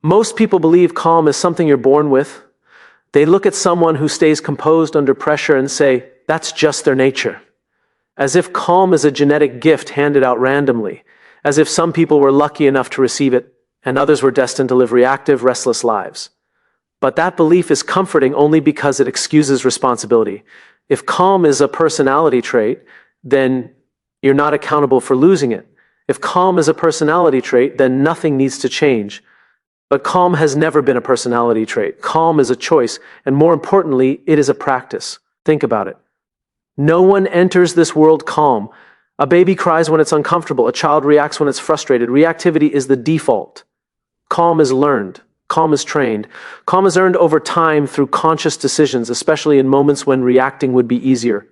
Most people believe calm is something you're born with. They look at someone who stays composed under pressure and say, that's just their nature. As if calm is a genetic gift handed out randomly, as if some people were lucky enough to receive it and others were destined to live reactive, restless lives. But that belief is comforting only because it excuses responsibility. If calm is a personality trait, then you're not accountable for losing it. If calm is a personality trait, then nothing needs to change. But calm has never been a personality trait. Calm is a choice, and more importantly, it is a practice. Think about it. No one enters this world calm. A baby cries when it's uncomfortable. A child reacts when it's frustrated. Reactivity is the default. Calm is learned. Calm is trained. Calm is earned over time through conscious decisions, especially in moments when reacting would be easier.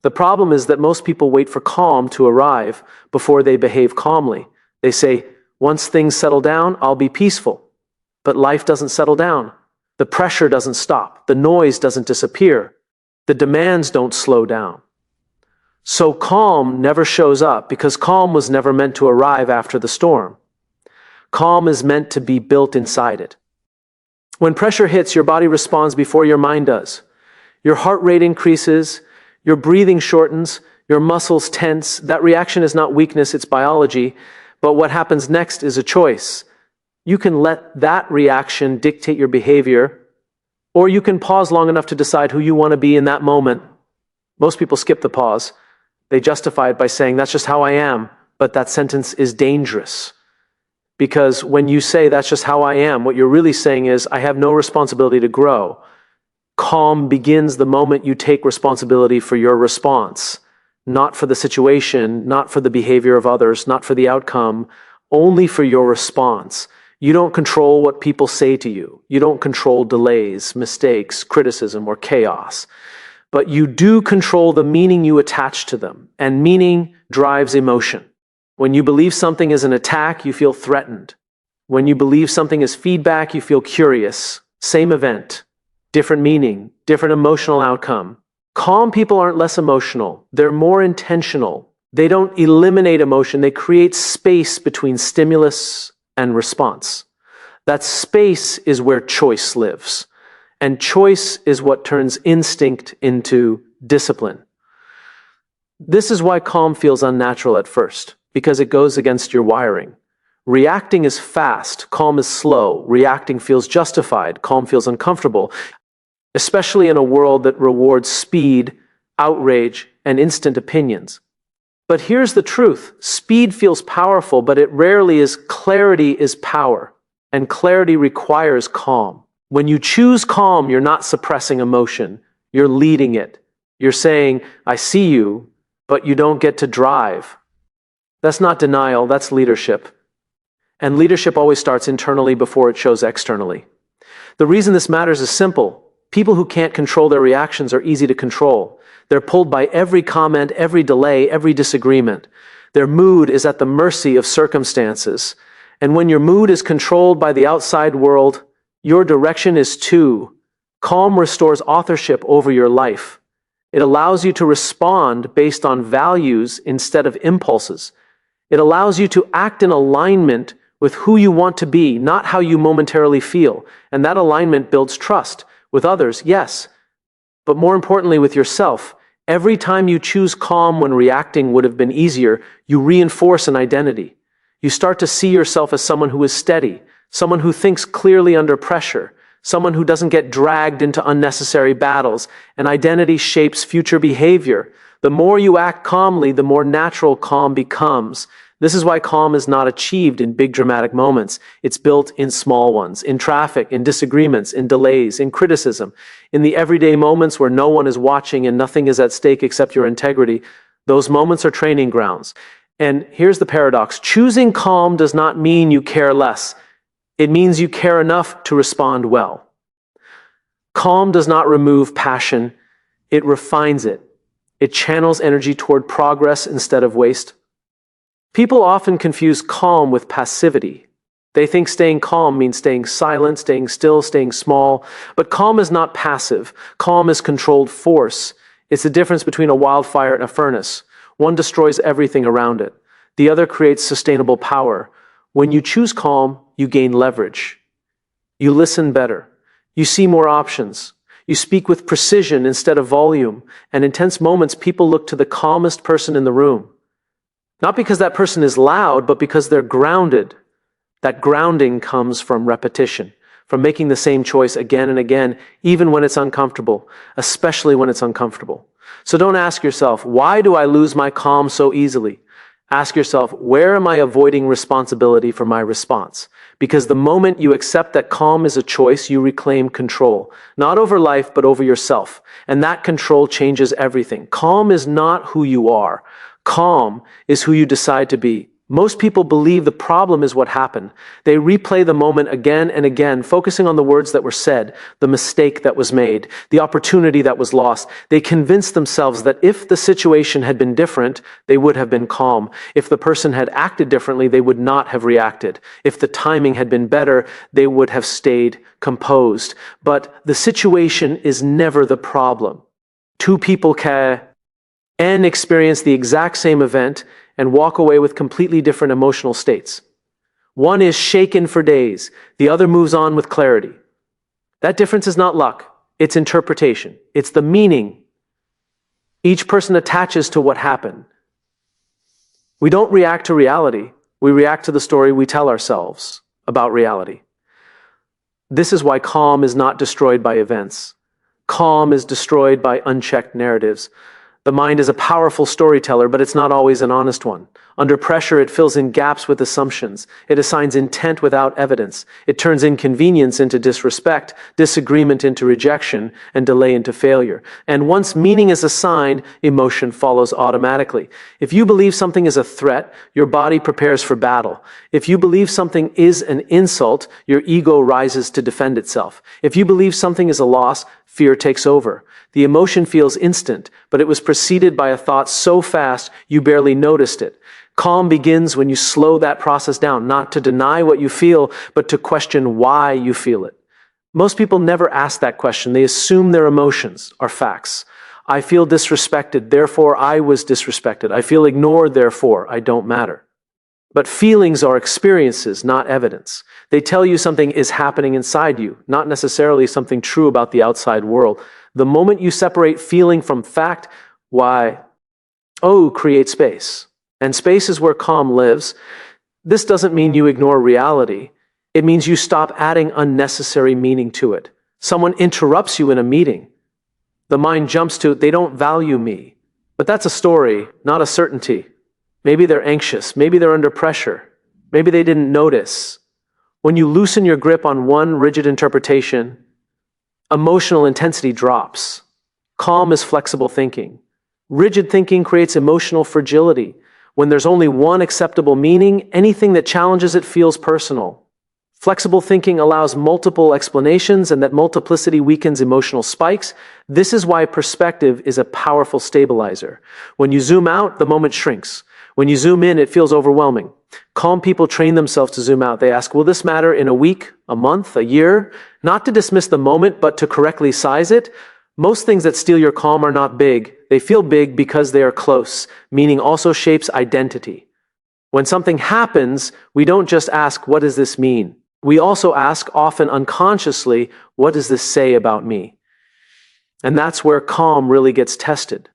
The problem is that most people wait for calm to arrive before they behave calmly. They say, once things settle down, I'll be peaceful. But life doesn't settle down. The pressure doesn't stop. The noise doesn't disappear. The demands don't slow down. So calm never shows up because calm was never meant to arrive after the storm. Calm is meant to be built inside it. When pressure hits, your body responds before your mind does. Your heart rate increases, your breathing shortens, your muscles tense. That reaction is not weakness, it's biology. But what happens next is a choice. You can let that reaction dictate your behavior, or you can pause long enough to decide who you want to be in that moment. Most people skip the pause. They justify it by saying, that's just how I am. But that sentence is dangerous. Because when you say, that's just how I am, what you're really saying is, I have no responsibility to grow. Calm begins the moment you take responsibility for your response. Not for the situation, not for the behavior of others, not for the outcome, only for your response. You don't control what people say to you. You don't control delays, mistakes, criticism, or chaos. But you do control the meaning you attach to them, and meaning drives emotion. When you believe something is an attack, you feel threatened. When you believe something is feedback, you feel curious. Same event, different meaning, different emotional outcome. Calm people aren't less emotional. They're more intentional. They don't eliminate emotion. They create space between stimulus and response. That space is where choice lives. And choice is what turns instinct into discipline. This is why calm feels unnatural at first, because it goes against your wiring. Reacting is fast, calm is slow. Reacting feels justified, calm feels uncomfortable, especially in a world that rewards speed, outrage, and instant opinions. But here's the truth. Speed feels powerful, but it rarely is. Clarity is power, and clarity requires calm. When you choose calm, you're not suppressing emotion. You're leading it. You're saying, I see you, but you don't get to drive. That's not denial, that's leadership. And leadership always starts internally before it shows externally. The reason this matters is simple. People who can't control their reactions are easy to control. They're pulled by every comment, every delay, every disagreement. Their mood is at the mercy of circumstances. And when your mood is controlled by the outside world, your direction is too. Calm restores authorship over your life. It allows you to respond based on values instead of impulses. It allows you to act in alignment with who you want to be, not how you momentarily feel. And that alignment builds trust. With others, yes, but more importantly with yourself. Every time you choose calm when reacting would have been easier, you reinforce an identity. You start to see yourself as someone who is steady, someone who thinks clearly under pressure, someone who doesn't get dragged into unnecessary battles. An identity shapes future behavior. The more you act calmly, the more natural calm becomes. This is why calm is not achieved in big dramatic moments. It's built in small ones, in traffic, in disagreements, in delays, in criticism, in the everyday moments where no one is watching and nothing is at stake except your integrity. Those moments are training grounds. And here's the paradox. Choosing calm does not mean you care less. It means you care enough to respond well. Calm does not remove passion. It refines it. It channels energy toward progress instead of waste. People often confuse calm with passivity. They think staying calm means staying silent, staying still, staying small. But calm is not passive. Calm is controlled force. It's the difference between a wildfire and a furnace. One destroys everything around it. The other creates sustainable power. When you choose calm, you gain leverage. You listen better. You see more options. You speak with precision instead of volume. And in tense moments, people look to the calmest person in the room. Not because that person is loud, but because they're grounded. That grounding comes from repetition, from making the same choice again and again, even when it's uncomfortable, especially when it's uncomfortable. So don't ask yourself, why do I lose my calm so easily? Ask yourself, where am I avoiding responsibility for my response? Because the moment you accept that calm is a choice, you reclaim control, not over life, but over yourself. And that control changes everything. Calm is not who you are. Calm is who you decide to be. Most people believe the problem is what happened. They replay the moment again and again, focusing on the words that were said, the mistake that was made, the opportunity that was lost. They convince themselves that if the situation had been different, they would have been calm. If the person had acted differently, they would not have reacted. If the timing had been better, they would have stayed composed. But the situation is never the problem. Two people can experience the exact same event and walk away with completely different emotional states. One is shaken for days, the other moves on with clarity. That difference is not luck, it's interpretation, it's the meaning each person attaches to what happened. We don't react to reality, we react to the story we tell ourselves about reality. This is why calm is not destroyed by events. Calm is destroyed by unchecked narratives. The mind is a powerful storyteller, but it's not always an honest one. Under pressure, it fills in gaps with assumptions. It assigns intent without evidence. It turns inconvenience into disrespect, disagreement into rejection, and delay into failure. And once meaning is assigned, emotion follows automatically. If you believe something is a threat, your body prepares for battle. If you believe something is an insult, your ego rises to defend itself. If you believe something is a loss, fear takes over. The emotion feels instant, but it was preceded by a thought so fast you barely noticed it. Calm begins when you slow that process down, not to deny what you feel, but to question why you feel it. Most people never ask that question. They assume their emotions are facts. I feel disrespected, therefore I was disrespected. I feel ignored, therefore I don't matter. But feelings are experiences, not evidence. They tell you something is happening inside you, not necessarily something true about the outside world. The moment you separate feeling from fact, create space. And space is where calm lives. This doesn't mean you ignore reality. It means you stop adding unnecessary meaning to it. Someone interrupts you in a meeting. The mind jumps to, they don't value me. But that's a story, not a certainty. Maybe they're anxious. Maybe they're under pressure. Maybe they didn't notice. When you loosen your grip on one rigid interpretation, emotional intensity drops. Calm is flexible thinking. Rigid thinking creates emotional fragility. When there's only one acceptable meaning, anything that challenges it feels personal. Flexible thinking allows multiple explanations, and that multiplicity weakens emotional spikes. This is why perspective is a powerful stabilizer. When you zoom out, the moment shrinks. When you zoom in, it feels overwhelming. Calm people train themselves to zoom out. They ask, will this matter in a week, a month, a year? Not to dismiss the moment, but to correctly size it. Most things that steal your calm are not big. They feel big because they are close. Meaning also shapes identity. When something happens, we don't just ask, what does this mean? We also ask, often unconsciously, what does this say about me? And that's where calm really gets tested.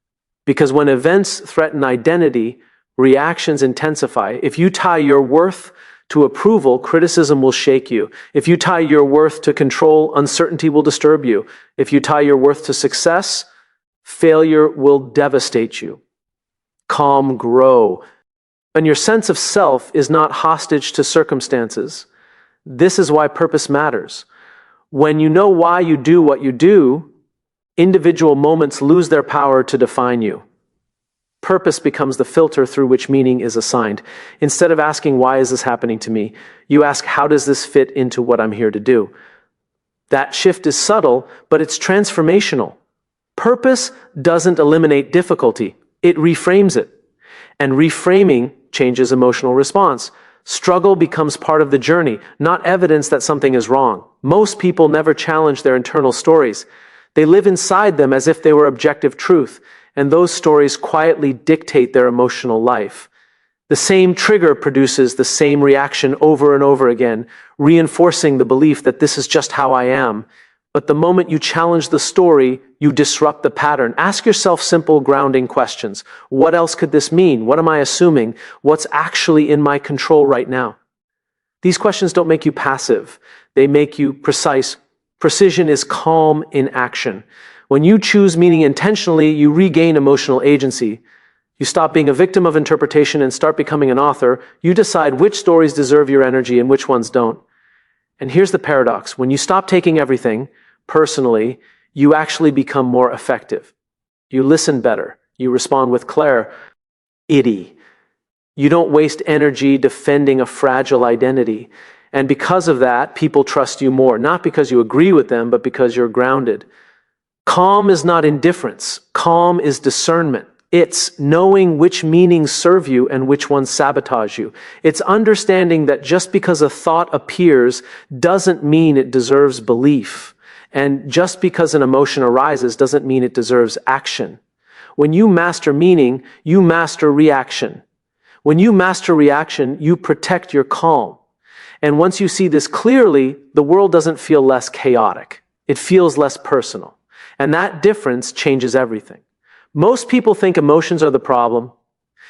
Because when events threaten identity, reactions intensify. If you tie your worth to approval, criticism will shake you. If you tie your worth to control, uncertainty will disturb you. If you tie your worth to success, failure will devastate you. Calm grow. And your sense of self is not hostage to circumstances. This is why purpose matters. When you know why you do what you do, individual moments lose their power to define you. Purpose becomes the filter through which meaning is assigned. Instead of asking, why is this happening to me? You ask, how does this fit into what I'm here to do? That shift is subtle, but it's transformational. Purpose doesn't eliminate difficulty. It reframes it. And reframing changes emotional response. Struggle becomes part of the journey, not evidence that something is wrong. Most people never challenge their internal stories. They live inside them as if they were objective truth. And those stories quietly dictate their emotional life. The same trigger produces the same reaction over and over again, reinforcing the belief that this is just how I am. But the moment you challenge the story, you disrupt the pattern. Ask yourself simple, grounding questions. What else could this mean? What am I assuming? What's actually in my control right now? These questions don't make you passive. They make you precise. Precision is calm in action. When you choose meaning intentionally, you regain emotional agency. You stop being a victim of interpretation and start becoming an author. You decide which stories deserve your energy and which ones don't. And here's the paradox. When you stop taking everything personally, you actually become more effective. You listen better. You respond with clarity. You don't waste energy defending a fragile identity. And because of that, people trust you more, not because you agree with them, but because you're grounded. Calm is not indifference. Calm is discernment. It's knowing which meanings serve you and which ones sabotage you. It's understanding that just because a thought appears doesn't mean it deserves belief. And just because an emotion arises doesn't mean it deserves action. When you master meaning, you master reaction. When you master reaction, you protect your calm. And once you see this clearly, the world doesn't feel less chaotic. It feels less personal. And that difference changes everything. Most people think emotions are the problem.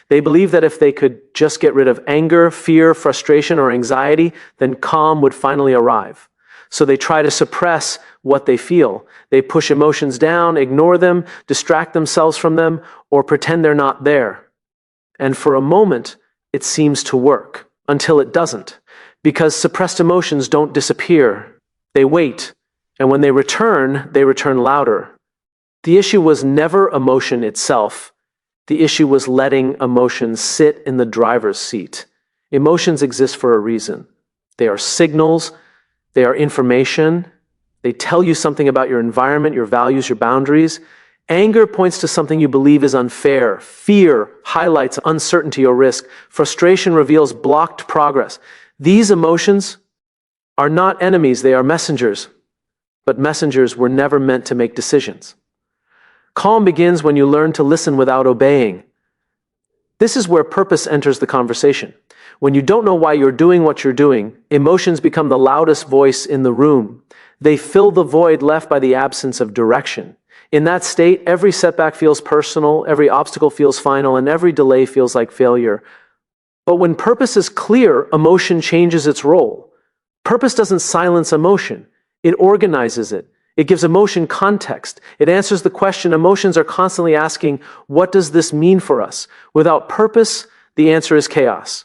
They believe that if they could just get rid of anger, fear, frustration, or anxiety, then calm would finally arrive. So they try to suppress what they feel. They push emotions down, ignore them, distract themselves from them, or pretend they're not there. And for a moment, it seems to work, until it doesn't. Because suppressed emotions don't disappear. They wait, and when they return louder. The issue was never emotion itself. The issue was letting emotions sit in the driver's seat. Emotions exist for a reason. They are signals. They are information. They tell you something about your environment, your values, your boundaries. Anger points to something you believe is unfair. Fear highlights uncertainty or risk. Frustration reveals blocked progress. These emotions are not enemies, they are messengers. But messengers were never meant to make decisions. Calm begins when you learn to listen without obeying. This is where purpose enters the conversation. When you don't know why you're doing what you're doing, emotions become the loudest voice in the room. They fill the void left by the absence of direction. In that state, every setback feels personal, every obstacle feels final, and every delay feels like failure. But when purpose is clear, emotion changes its role. Purpose doesn't silence emotion. It organizes it. It gives emotion context. It answers the question emotions are constantly asking, what does this mean for us? Without purpose, the answer is chaos.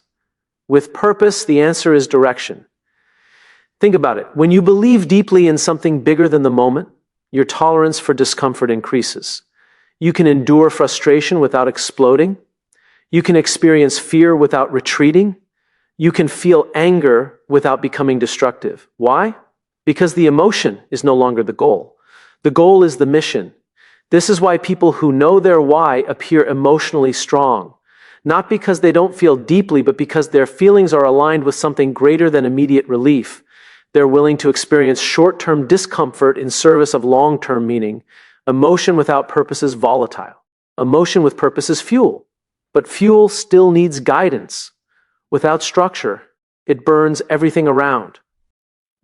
With purpose, the answer is direction. Think about it. When you believe deeply in something bigger than the moment, your tolerance for discomfort increases. You can endure frustration without exploding. You can experience fear without retreating. You can feel anger without becoming destructive. Why? Because the emotion is no longer the goal. The goal is the mission. This is why people who know their why appear emotionally strong. Not because they don't feel deeply, but because their feelings are aligned with something greater than immediate relief. They're willing to experience short-term discomfort in service of long-term meaning. Emotion without purpose is volatile. Emotion with purpose is fuel. But fuel still needs guidance. Without structure, it burns everything around.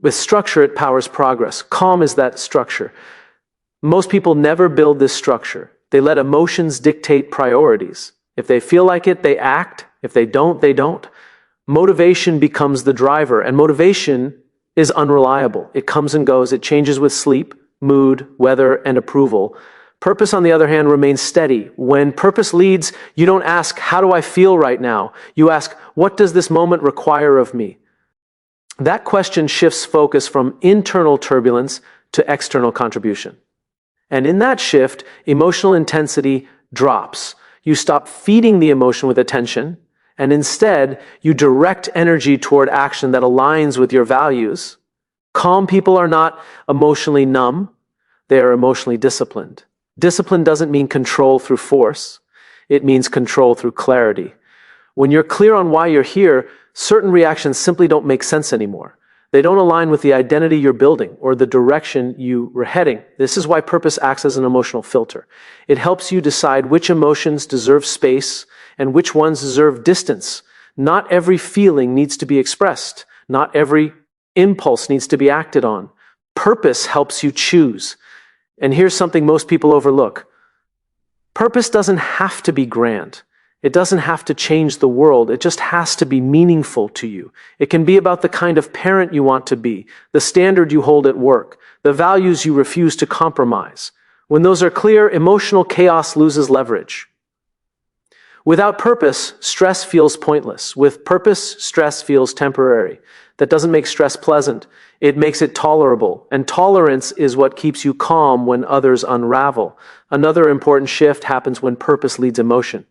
With structure, it powers progress. Calm is that structure. Most people never build this structure. They let emotions dictate priorities. If they feel like it, they act. If they don't, they don't. Motivation becomes the driver, and motivation is unreliable. It comes and goes. It changes with sleep, mood, weather, and approval. Purpose, on the other hand, remains steady. When purpose leads, you don't ask, how do I feel right now? You ask, what does this moment require of me? That question shifts focus from internal turbulence to external contribution. And in that shift, emotional intensity drops. You stop feeding the emotion with attention, and instead, you direct energy toward action that aligns with your values. Calm people are not emotionally numb. They are emotionally disciplined. Discipline doesn't mean control through force. It means control through clarity. When you're clear on why you're here, certain reactions simply don't make sense anymore. They don't align with the identity you're building or the direction you were heading. This is why purpose acts as an emotional filter. It helps you decide which emotions deserve space and which ones deserve distance. Not every feeling needs to be expressed. Not every impulse needs to be acted on. Purpose helps you choose. And here's something most people overlook. Purpose doesn't have to be grand. It doesn't have to change the world. It just has to be meaningful to you. It can be about the kind of parent you want to be, the standard you hold at work, the values you refuse to compromise. When those are clear, emotional chaos loses leverage. Without purpose, stress feels pointless. With purpose, stress feels temporary. That doesn't make stress pleasant. It makes it tolerable. And tolerance is what keeps you calm when others unravel. Another important shift happens when purpose leads emotion.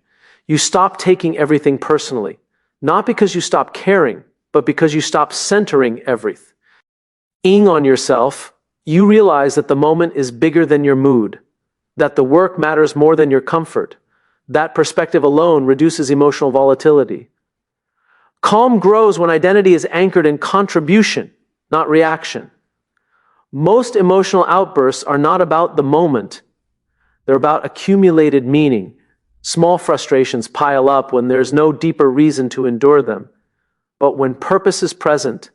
You stop taking everything personally, not because you stop caring, but because you stop centering everything on yourself. You realize that the moment is bigger than your mood, that the work matters more than your comfort. That perspective alone reduces emotional volatility. Calm grows when identity is anchored in contribution, not reaction. Most emotional outbursts are not about the moment. They're about accumulated meaning. Small frustrations pile up when there's no deeper reason to endure them. But when purpose is present,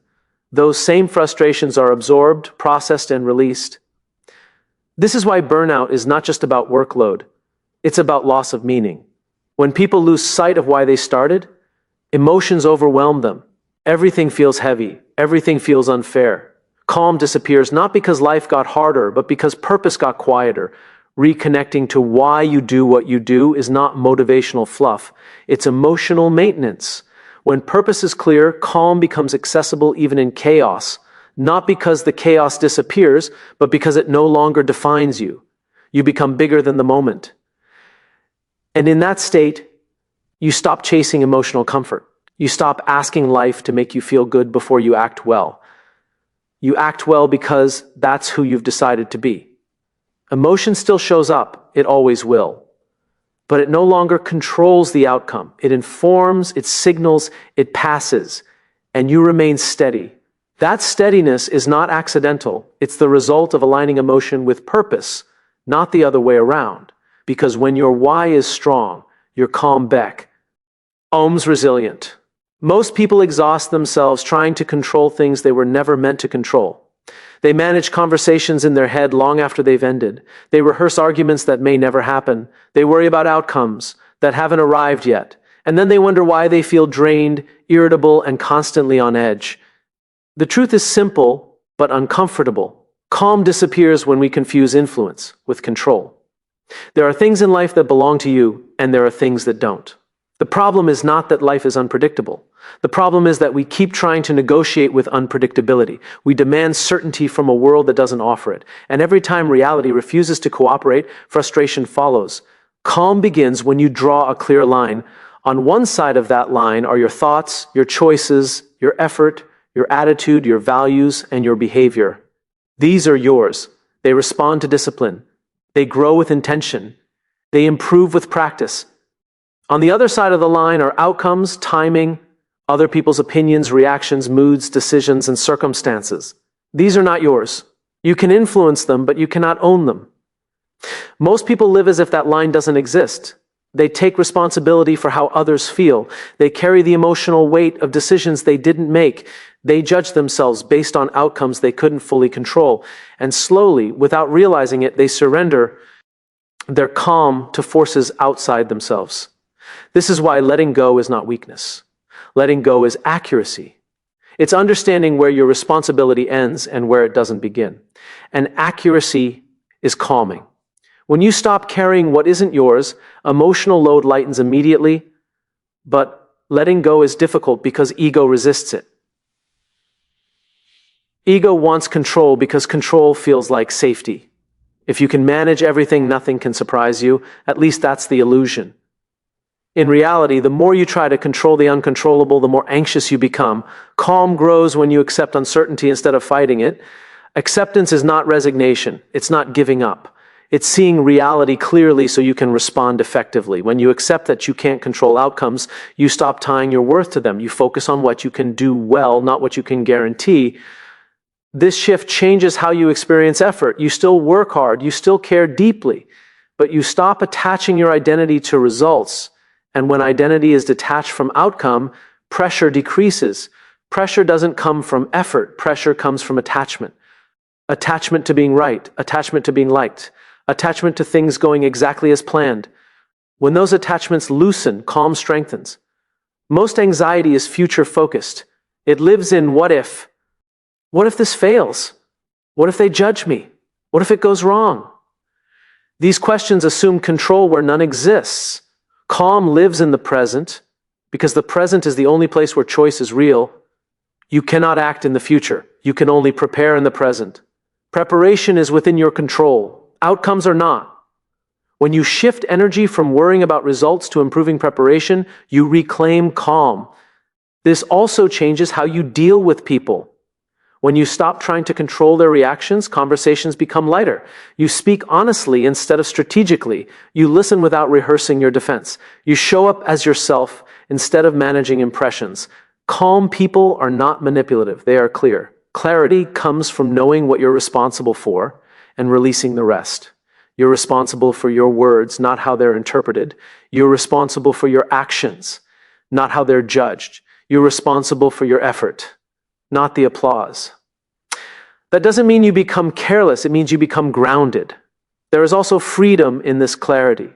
those same frustrations are absorbed, processed, and released. This is why burnout is not just about workload. It's about loss of meaning. When people lose sight of why they started, emotions overwhelm them. Everything feels heavy. Everything feels unfair. Calm disappears not because life got harder, but because purpose got quieter. Reconnecting to why you do what you do is not motivational fluff. It's emotional maintenance. When purpose is clear, calm becomes accessible even in chaos, not because the chaos disappears, but because it no longer defines you. You become bigger than the moment. And in that state, you stop chasing emotional comfort. You stop asking life to make you feel good before you act well. You act well because that's who you've decided to be. Emotion still shows up, it always will. But it no longer controls the outcome. It informs, it signals, it passes, and you remain steady. That steadiness is not accidental. It's the result of aligning emotion with purpose, not the other way around. Because when your why is strong, your calm becomes resilient. Most people exhaust themselves trying to control things they were never meant to control. They manage conversations in their head long after they've ended. They rehearse arguments that may never happen. They worry about outcomes that haven't arrived yet. And then they wonder why they feel drained, irritable, and constantly on edge. The truth is simple, but uncomfortable. Calm disappears when we confuse influence with control. There are things in life that belong to you, and there are things that don't. The problem is not that life is unpredictable. The problem is that we keep trying to negotiate with unpredictability. We demand certainty from a world that doesn't offer it. And every time reality refuses to cooperate, frustration follows. Calm begins when you draw a clear line. On one side of that line are your thoughts, your choices, your effort, your attitude, your values, and your behavior. These are yours. They respond to discipline. They grow with intention. They improve with practice. On the other side of the line are outcomes, timing, other people's opinions, reactions, moods, decisions, and circumstances. These are not yours. You can influence them, but you cannot own them. Most people live as if that line doesn't exist. They take responsibility for how others feel. They carry the emotional weight of decisions they didn't make. They judge themselves based on outcomes they couldn't fully control. And slowly, without realizing it, they surrender their calm to forces outside themselves. This is why letting go is not weakness. Letting go is accuracy. It's understanding where your responsibility ends and where it doesn't begin. And accuracy is calming. When you stop carrying what isn't yours, emotional load lightens immediately, but letting go is difficult because ego resists it. Ego wants control because control feels like safety. If you can manage everything, nothing can surprise you. At least that's the illusion. In reality, the more you try to control the uncontrollable, the more anxious you become. Calm grows when you accept uncertainty instead of fighting it. Acceptance is not resignation. It's not giving up. It's seeing reality clearly so you can respond effectively. When you accept that you can't control outcomes, you stop tying your worth to them. You focus on what you can do well, not what you can guarantee. This shift changes how you experience effort. You still work hard, you still care deeply, but you stop attaching your identity to results. And when identity is detached from outcome, pressure decreases. Pressure doesn't come from effort. Pressure comes from attachment. Attachment to being right, attachment to being liked, attachment to things going exactly as planned. When those attachments loosen, calm strengthens. Most anxiety is future-focused. It lives in what if. What if this fails? What if they judge me? What if it goes wrong? These questions assume control where none exists. Calm lives in the present, because the present is the only place where choice is real. You cannot act in the future. You can only prepare in the present. Preparation is within your control. Outcomes are not. When you shift energy from worrying about results to improving preparation, you reclaim calm. This also changes how you deal with people. When you stop trying to control their reactions, conversations become lighter. You speak honestly instead of strategically. You listen without rehearsing your defense. You show up as yourself instead of managing impressions. Calm people are not manipulative. They are clear. Clarity comes from knowing what you're responsible for and releasing the rest. You're responsible for your words, not how they're interpreted. You're responsible for your actions, not how they're judged. You're responsible for your effort, not the applause. That doesn't mean you become careless. It means you become grounded. There is also freedom in this clarity.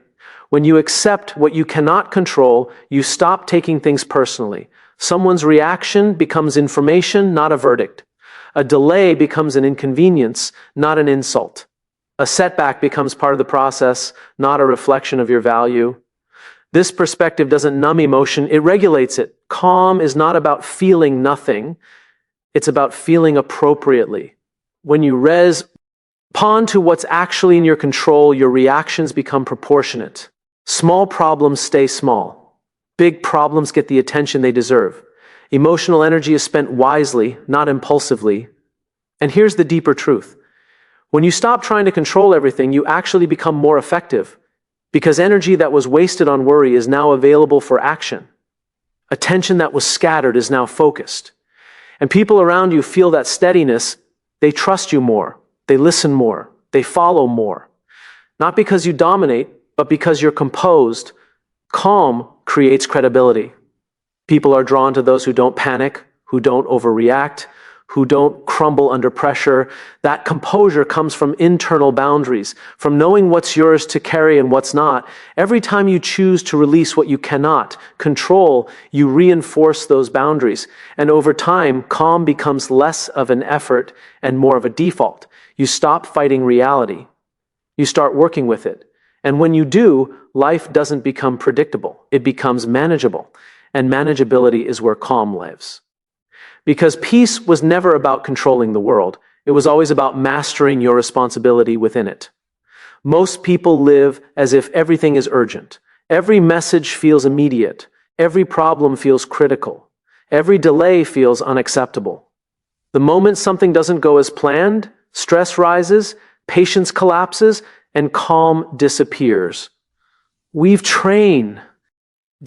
When you accept what you cannot control, you stop taking things personally. Someone's reaction becomes information, not a verdict. A delay becomes an inconvenience, not an insult. A setback becomes part of the process, not a reflection of your value. This perspective doesn't numb emotion, it regulates it. Calm is not about feeling nothing. It's about feeling appropriately. When you respond to what's actually in your control, your reactions become proportionate. Small problems stay small. Big problems get the attention they deserve. Emotional energy is spent wisely, not impulsively. And here's the deeper truth. When you stop trying to control everything, you actually become more effective, because energy that was wasted on worry is now available for action. Attention that was scattered is now focused. And people around you feel that steadiness. They trust you more. They listen more. They follow more. Not because you dominate, but because you're composed. Calm creates credibility. People are drawn to those who don't panic, who don't overreact, who don't crumble under pressure. That composure comes from internal boundaries, from knowing what's yours to carry and what's not. Every time you choose to release what you cannot control, you reinforce those boundaries. And over time, calm becomes less of an effort and more of a default. You stop fighting reality. You start working with it. And when you do, life doesn't become predictable. It becomes manageable. And manageability is where calm lives. Because peace was never about controlling the world. It was always about mastering your responsibility within it. Most people live as if everything is urgent. Every message feels immediate. Every problem feels critical. Every delay feels unacceptable. The moment something doesn't go as planned, stress rises, patience collapses, and calm disappears. We've trained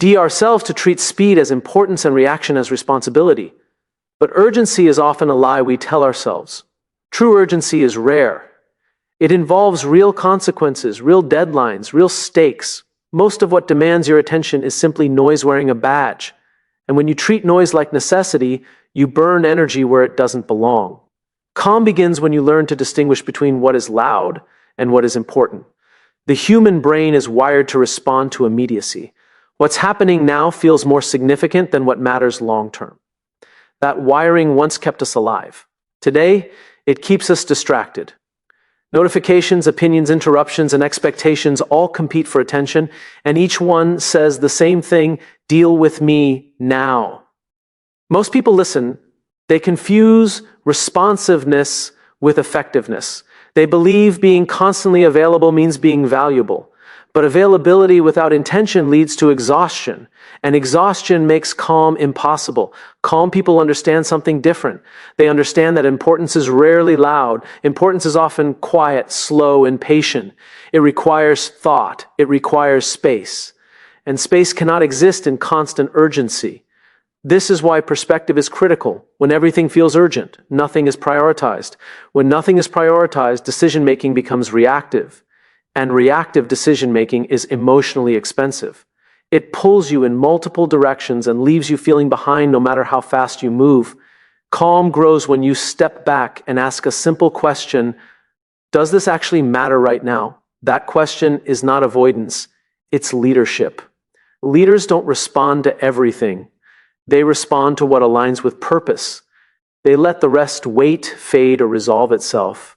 ourselves to treat speed as importance and reaction as responsibility. But urgency is often a lie we tell ourselves. True urgency is rare. It involves real consequences, real deadlines, real stakes. Most of what demands your attention is simply noise wearing a badge. And when you treat noise like necessity, you burn energy where it doesn't belong. Calm begins when you learn to distinguish between what is loud and what is important. The human brain is wired to respond to immediacy. What's happening now feels more significant than what matters long term. That wiring once kept us alive. Today, it keeps us distracted. Notifications, opinions, interruptions, and expectations all compete for attention, and each one says the same thing: deal with me now. Most people listen. They confuse responsiveness with effectiveness. They believe being constantly available means being valuable. But availability without intention leads to exhaustion, And exhaustion makes calm impossible. Calm people understand something different. They understand that importance is rarely loud. Importance is often quiet, slow, and patient. It requires thought. It requires space. And space cannot exist in constant urgency. This is why perspective is critical. When everything feels urgent, nothing is prioritized. When nothing is prioritized, decision-making becomes reactive. And reactive decision-making is emotionally expensive. It pulls you in multiple directions and leaves you feeling behind no matter how fast you move. Calm grows when you step back and ask a simple question: does this actually matter right now? That question is not avoidance, it's leadership. Leaders don't respond to everything. They respond to what aligns with purpose. They let the rest wait, fade, or resolve itself.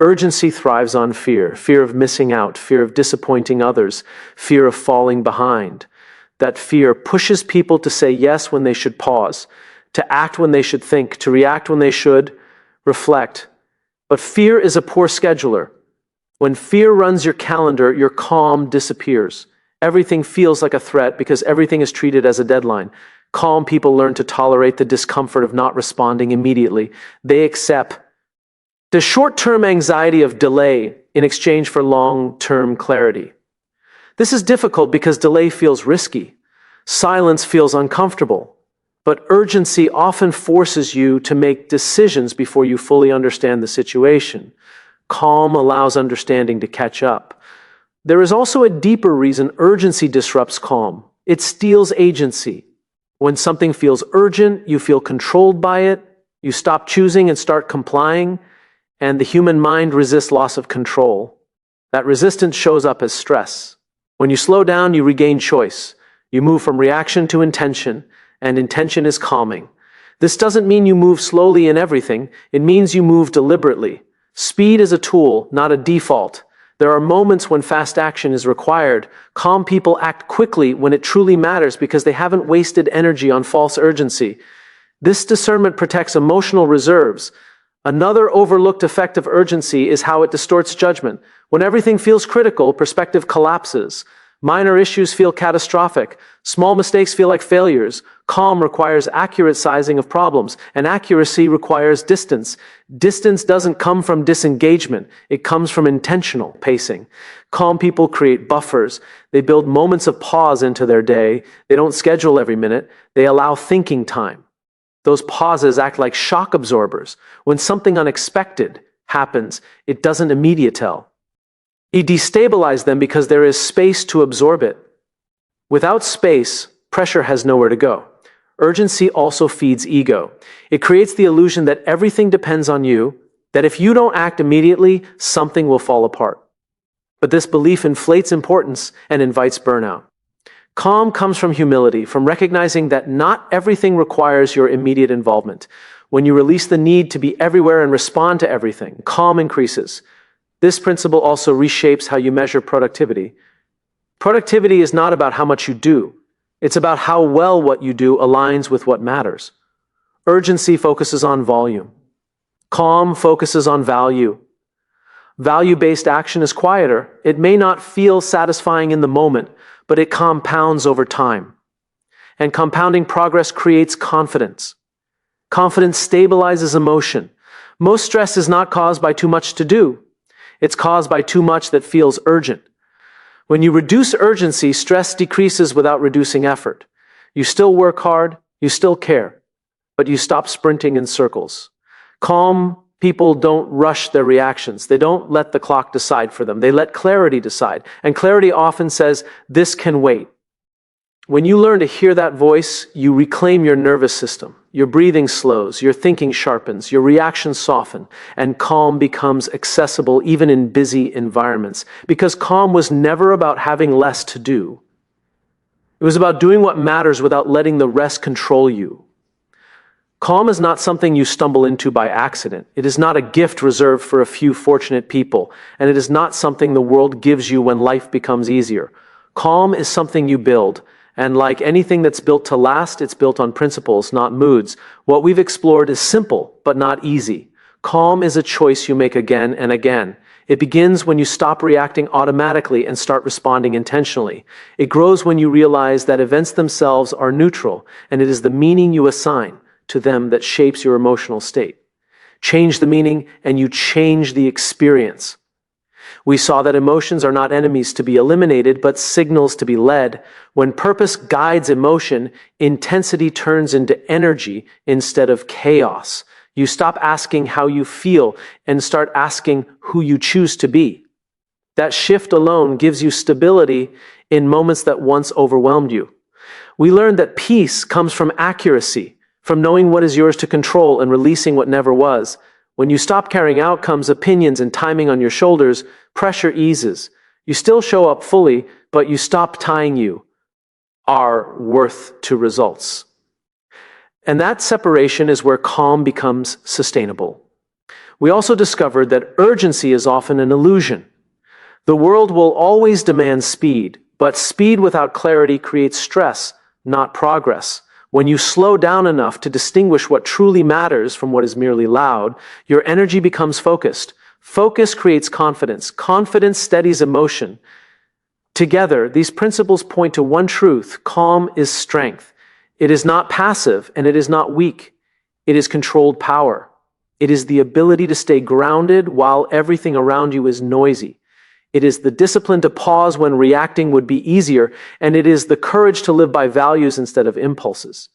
Urgency thrives on fear: fear of missing out, fear of disappointing others, fear of falling behind. That fear pushes people to say yes when they should pause, to act when they should think, to react when they should reflect. But fear is a poor scheduler. When fear runs your calendar, your calm disappears. Everything feels like a threat because everything is treated as a deadline. Calm people learn to tolerate the discomfort of not responding immediately. They accept the short-term anxiety of delay in exchange for long-term clarity. This is difficult because delay feels risky. Silence feels uncomfortable. But urgency often forces you to make decisions before you fully understand the situation. Calm allows understanding to catch up. There is also a deeper reason urgency disrupts calm. It steals agency. When something feels urgent, you feel controlled by it, you stop choosing and start complying, and the human mind resists loss of control. That resistance shows up as stress. When you slow down, you regain choice. You move from reaction to intention, and intention is calming. This doesn't mean you move slowly in everything. It means you move deliberately. Speed is a tool, not a default. There are moments when fast action is required. Calm people act quickly when it truly matters because they haven't wasted energy on false urgency. This discernment protects emotional reserves. Another overlooked effect of urgency is how it distorts judgment. When everything feels critical, perspective collapses. Minor issues feel catastrophic. Small mistakes feel like failures. Calm requires accurate sizing of problems, and accuracy requires distance. Distance doesn't come from disengagement. It comes from intentional pacing. Calm people create buffers. They build moments of pause into their day. They don't schedule every minute. They allow thinking time. Those pauses act like shock absorbers. When something unexpected happens, it doesn't immediately tell. It destabilizes them because there is space to absorb it. Without space, pressure has nowhere to go. Urgency also feeds ego. It creates the illusion that everything depends on you, that if you don't act immediately, something will fall apart. But this belief inflates importance and invites burnout. Calm comes from humility, from recognizing that not everything requires your immediate involvement. When you release the need to be everywhere and respond to everything, calm increases. This principle also reshapes how you measure productivity. Productivity is not about how much you do. It's about how well what you do aligns with what matters. Urgency focuses on volume. Calm focuses on value. Value-based action is quieter. It may not feel satisfying in the moment, but it compounds over time. And compounding progress creates confidence. Confidence stabilizes emotion. Most stress is not caused by too much to do. It's caused by too much that feels urgent. When you reduce urgency, stress decreases without reducing effort. You still work hard, you still care, but you stop sprinting in circles. Calm people don't rush their reactions. They don't let the clock decide for them. They let clarity decide. And clarity often says, "This can wait." When you learn to hear that voice, you reclaim your nervous system. Your breathing slows, your thinking sharpens, your reactions soften, and calm becomes accessible even in busy environments. Because calm was never about having less to do. It was about doing what matters without letting the rest control you. Calm is not something you stumble into by accident. It is not a gift reserved for a few fortunate people, and it is not something the world gives you when life becomes easier. Calm is something you build. And like anything that's built to last, it's built on principles, not moods. What we've explored is simple, but not easy. Calm is a choice you make again and again. It begins when you stop reacting automatically and start responding intentionally. It grows when you realize that events themselves are neutral, and it is the meaning you assign to them that shapes your emotional state. Change the meaning, and you change the experience. We saw that emotions are not enemies to be eliminated, but signals to be led. When purpose guides emotion, intensity turns into energy instead of chaos. You stop asking how you feel and start asking who you choose to be. That shift alone gives you stability in moments that once overwhelmed you. We learned that peace comes from accuracy, from knowing what is yours to control and releasing what never was. When you stop carrying outcomes, opinions, and timing on your shoulders, pressure eases. You still show up fully, but you stop tying your worth to results. And that separation is where calm becomes sustainable. We also discovered that urgency is often an illusion. The world will always demand speed, but speed without clarity creates stress, not progress. When you slow down enough to distinguish what truly matters from what is merely loud, your energy becomes focused. Focus creates confidence. Confidence steadies emotion. Together, these principles point to one truth: calm is strength. It is not passive and it is not weak. It is controlled power. It is the ability to stay grounded while everything around you is noisy. It is the discipline to pause when reacting would be easier, and it is the courage to live by values instead of impulses.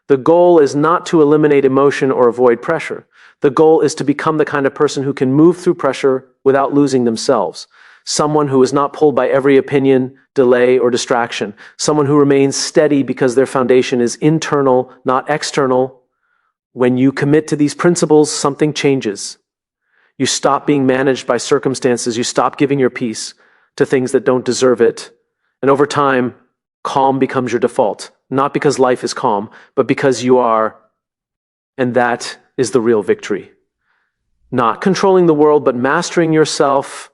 The goal is not to eliminate emotion or avoid pressure. The goal is to become the kind of person who can move through pressure without losing themselves. Someone who is not pulled by every opinion, delay, or distraction. Someone who remains steady because their foundation is internal, not external. When you commit to these principles, something changes. You stop being managed by circumstances. You stop giving your peace to things that don't deserve it. And over time, calm becomes your default. Not because life is calm, but because you are. And that is the real victory. Not controlling the world, but mastering yourself,